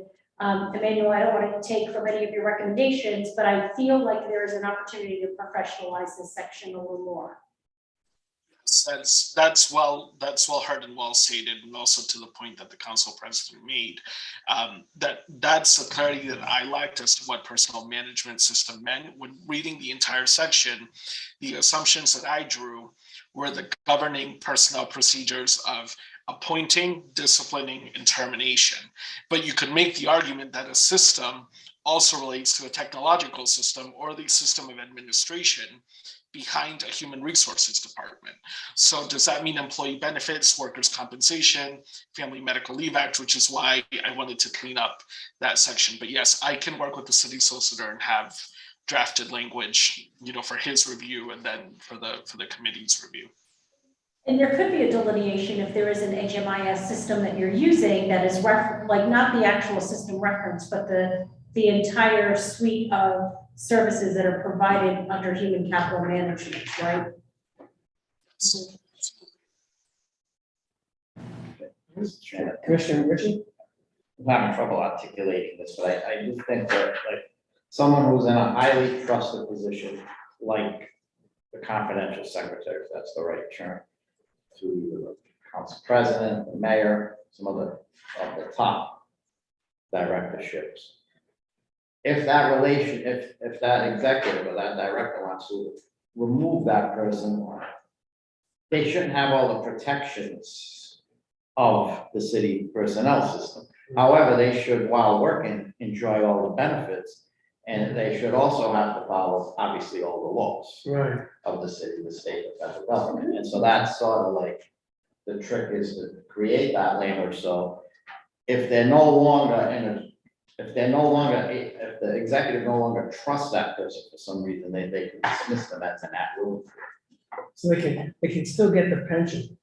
Emmanuel, I don't want to take from any of your recommendations, but I feel like there is an opportunity to professionalize this section a little more. That's well heard and well stated, and also to the point that the council president made. That's the clarity that I liked as to what personal management system meant. When reading the entire section, the assumptions that I drew were the governing personnel procedures of appointing, disciplining, and termination. But you could make the argument that a system also relates to a technological system or the system of administration behind a human resources department. So does that mean employee benefits, workers' compensation, Family Medical Leave Act, which is why I wanted to clean up that section. But yes, I can work with the city solicitor and have drafted language, for his review and then for the committee's review. And there could be a delineation if there is an HMIS system that you're using that is like not the actual system reference, but the entire suite of services that are provided under human capital management, right? Commissioner Ritchie? I'm having trouble articulating this, but I do think that, like, someone who's in a highly trusted position, like the confidential secretary, if that's the right term, to the council president, the mayor, some of the top directorships. If that if that executive or that director wants to remove that person, they shouldn't have all the protections of the city personnel system. However, they should, while working, enjoy all the benefits, and they should also have to follow, obviously, all the laws of the city, the state, the federal government. And so that's sort of like the trick is to create that language. So if they're no longer in a if they're no longer, if the executive no longer trusts that person for some reason, they can dismiss them as an at-will. So they can still get the pension.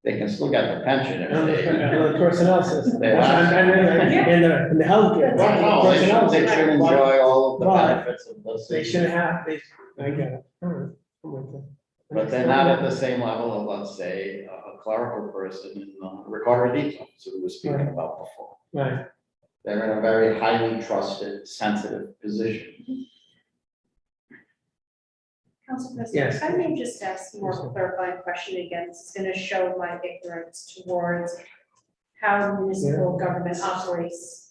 They can still get the pension if And they. the personnel system. They That's what I'm- and the healthcare. Well, no, they personnel should system. enjoy all of the But benefits of the They city. should have, I get it. All right. I'm with you. But they're not at the same level of, let's say, a clerical person in recorder deeds office who we were speaking about before. Right. They're in a very highly trusted, sensitive position. Council President, Yes. if I may just ask more of a clarifying question again, this is gonna show my ignorance towards how municipal government operates.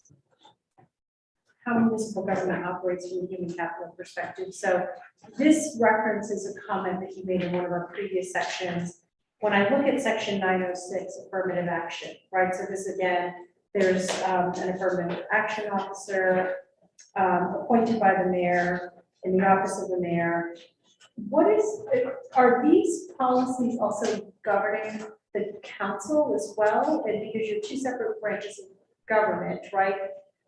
How municipal government operates from a human capital perspective. So this references a comment that you made in one of our previous sections. When I look at section 906, affirmative action, right? So this again, there's an affirmative action officer appointed by the mayor in the office of the mayor. Are these policies also governing the council as well? And because you're two separate branches of government, right?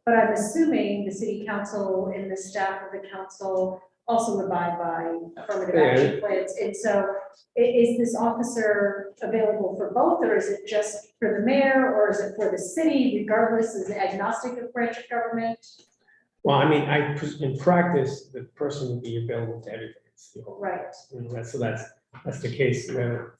But I'm assuming the city council and the staff of the council also abide by affirmative action plans. And so is this officer available for both, or is it just for the mayor, or is it for the city, regardless, is it agnostic of branch of government? Well, I mean, in practice, the person would be available to everything. Right. So that's the case.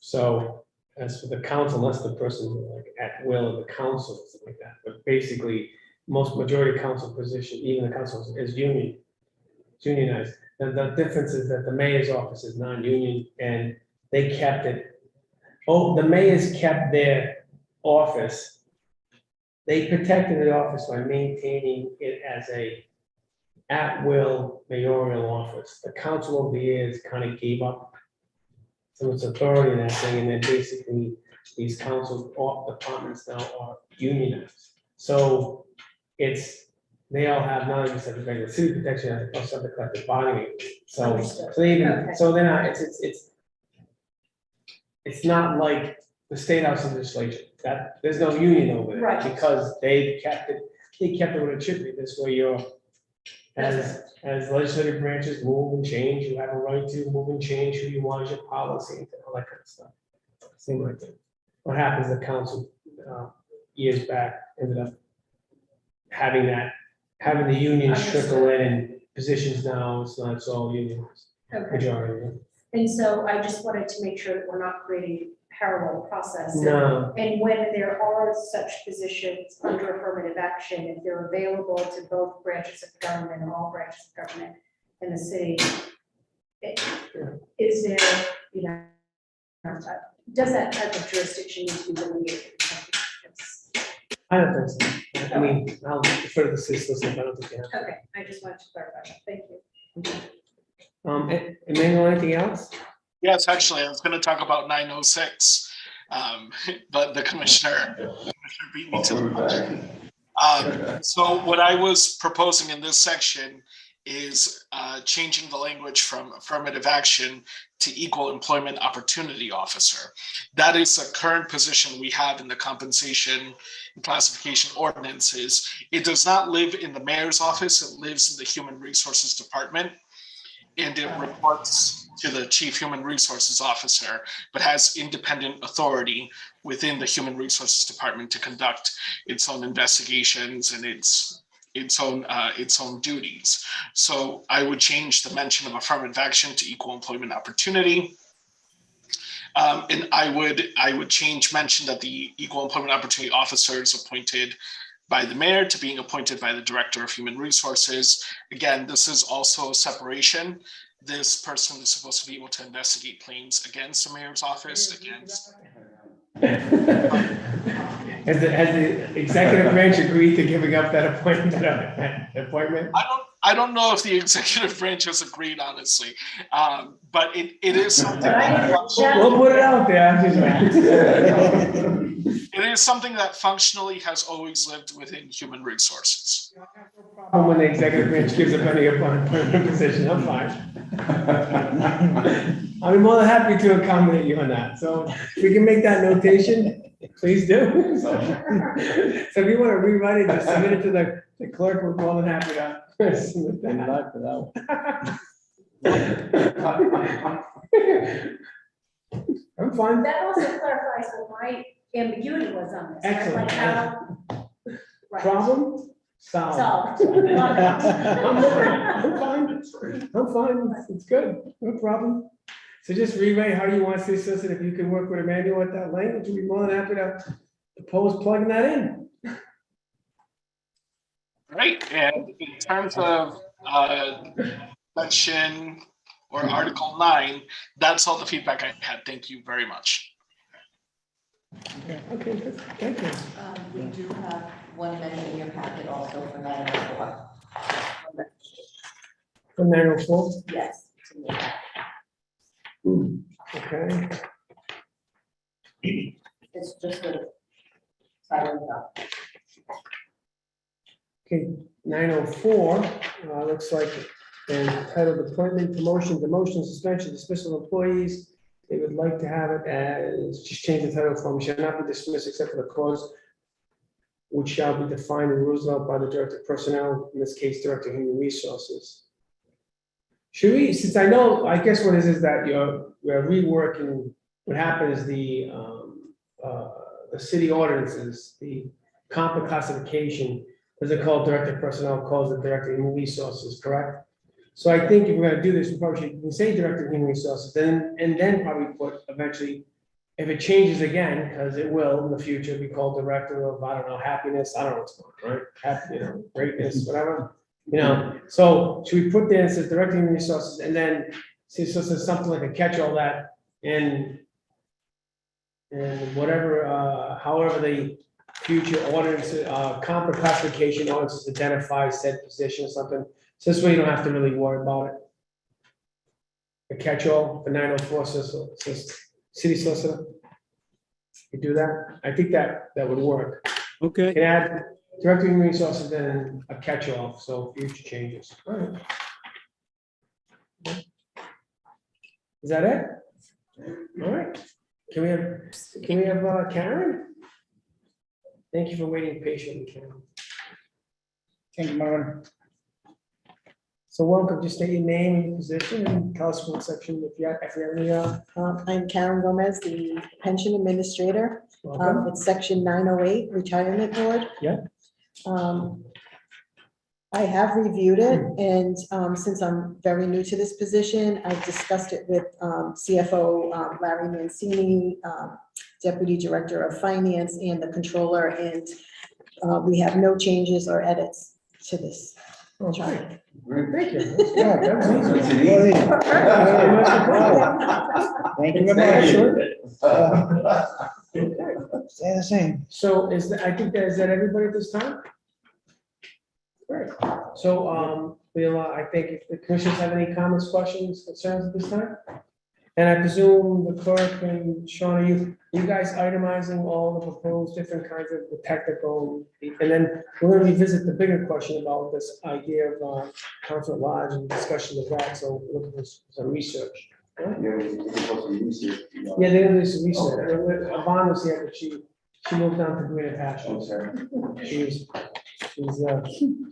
So as for the council, unless the person like at will of the council, something like that. But basically, majority council position, even the council is unionized. And the difference is that the mayor's office is non-union and they kept it. Oh, the mayor's kept their office. They protected the office by maintaining it as a at-will mayoral office. The council over the years kind of gave up some of its authority in that thing, and then basically these council departments now are unionized. So they all have not just a regular city protection, also the collective bargaining. So they're not, it's not like the state house legislature, that there's no union over there. Right. Because they kept it what it should be. This way as legislative branches move and change, you have a right to move and change who you want as your policy and all that kind of stuff. Same like that. What happens, the council years back ended up having the union trickle in and positions now, it's all unionized, majority. And so I just wanted to make sure that we're not creating parallel process. No. And when there are such positions under affirmative action, if they're available to both branches of government or all branches of government in the city, is there, does that type of jurisdiction need to be delineated? I don't think so. I mean, I'll defer to the system, I don't think you have. Okay, I just wanted to clarify that. Thank you. Emmanuel, anything else? Yes, actually, I was going to talk about 906, but the commissioner beat me to the punch. So what I was proposing in this section is changing the language from affirmative action to equal employment opportunity officer. That is a current position we have in the compensation and classification ordinances. It does not live in the mayor's office, it lives in the human resources department. And it reports to the chief human resources officer, but has independent authority within the human resources department to conduct its own investigations and its own duties. So I would change the mention of affirmative action to equal employment opportunity. And I would change mention that the equal employment opportunity officer is appointed by the mayor to being appointed by the director of human resources. Again, this is also a separation. This person is supposed to be able to investigate claims against the mayor's office, against. Has the executive branch agreed to giving up that appointment? I don't know if the executive branch has agreed, honestly, but it is something. We'll put it out there. It is something that functionally has always lived within human resources. When the executive branch gives up any appointment position, I'm fine. I'm more than happy to accommodate you on that. So if we can make that notation, please do. So if you want to rewrite it, just submit it to the clerk. We're more than happy to submit Good that. luck with that one. I'm fine. That also clarifies what my ambiguity was on this. Right? Like how. Right. Problem solved. Solved. I'm fine. I'm fine. It's good. No problem. So just rewrite how you want to say something. If you can work with Emmanuel at that language, we'd be more than happy to propose plugging that in. Right, and in terms of section or Article 9, that's all the feedback I had. Thank you very much. Okay, good. Thank you. We do have one amendment in your packet also for 904. For 904? Yes. Okay. It's just a title up. Okay, 904, looks like entitled appointment, promotion, demotion, suspension, dismissal of employees. They would like to have it as, just change the title from shall not be dismissed except for the cause which shall be defined in rules developed by the Director of Personnel, in this case, Director of Human Resources. Should we, since I know, I guess what it is that we're reworking, what happened is the city ordinances, the comp and classification, doesn't call Director of Personnel, calls the Director of Human Resources, correct? So I think if we're gonna do this, we probably should say Director of Human Resources, and then probably put eventually, if it changes again, because it will in the future, be called Director of, I don't know, Happiness, I don't know what's going on, right? Happy, greatness, whatever, so should we put there, it says Director of Human Resources, and then, see, so it says something like a catch-all that, and whatever, however the future ordinance, comp and classification ordinances identify said position or something. So this way you don't have to really worry about it. A catch-all for 904 says city solicitor. You do that? I think that would work. Okay. You can add Director of Human Resources then a catch-all, so future changes. All right. Is that it? All right. Can we have Karen? Thank you for waiting patiently, Karen. Thank you, Marvin. So welcome, just state your name and your position and tell us what section, if you have any, I'm Karen Gomez, the pension administrator. welcome. It's section 908, retirement board. Yeah. I have reviewed it, and since I'm very new to this position, I've discussed it with CFO Larry Mancini, Deputy Director of Finance, and the Controller, and we have no changes or edits to this. Okay. Great. Thank you. Yeah, that was easy. Thank you very much. Stay the same. So I think is that everybody at this time? Great. So, I think if the commissioners have any comments, questions, concerns at this time? And I presume the clerk and Sean, are you guys itemizing all the proposed different kinds of the technical? And then we're gonna revisit the bigger question about this idea of council at large and discussion of that, so we're looking for some research. Yeah, we're supposed to use it. Yeah, they're gonna do some research. Yvonne was here, but she moved down to greener pastures. She went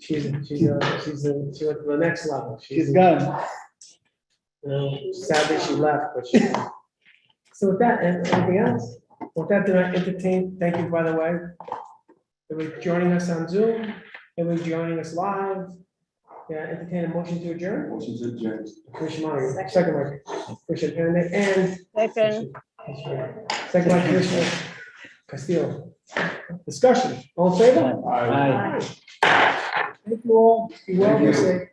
to the next level. She's gone. Sadly, she left, but so with that, anything else? With that, do I entertain, thank you, by the way. Everybody joining us on Zoom, everybody joining us live. Yeah, entertain a motion to adjourn. Motion to adjourn. Commissioner Meyer, second by Commissioner Kennedy, and Second. second by Commissioner Castillo. Discussion, all in favor? Aye. Thank you all, be well, Thank you. be safe.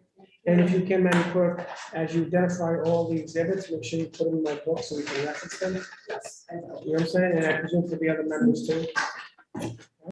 And if you can, Madam Clerk, as you identify all the exhibits, make sure you put them in my book so we can reference them. Yes, I will. You know what I'm saying? And I presume for the other members too.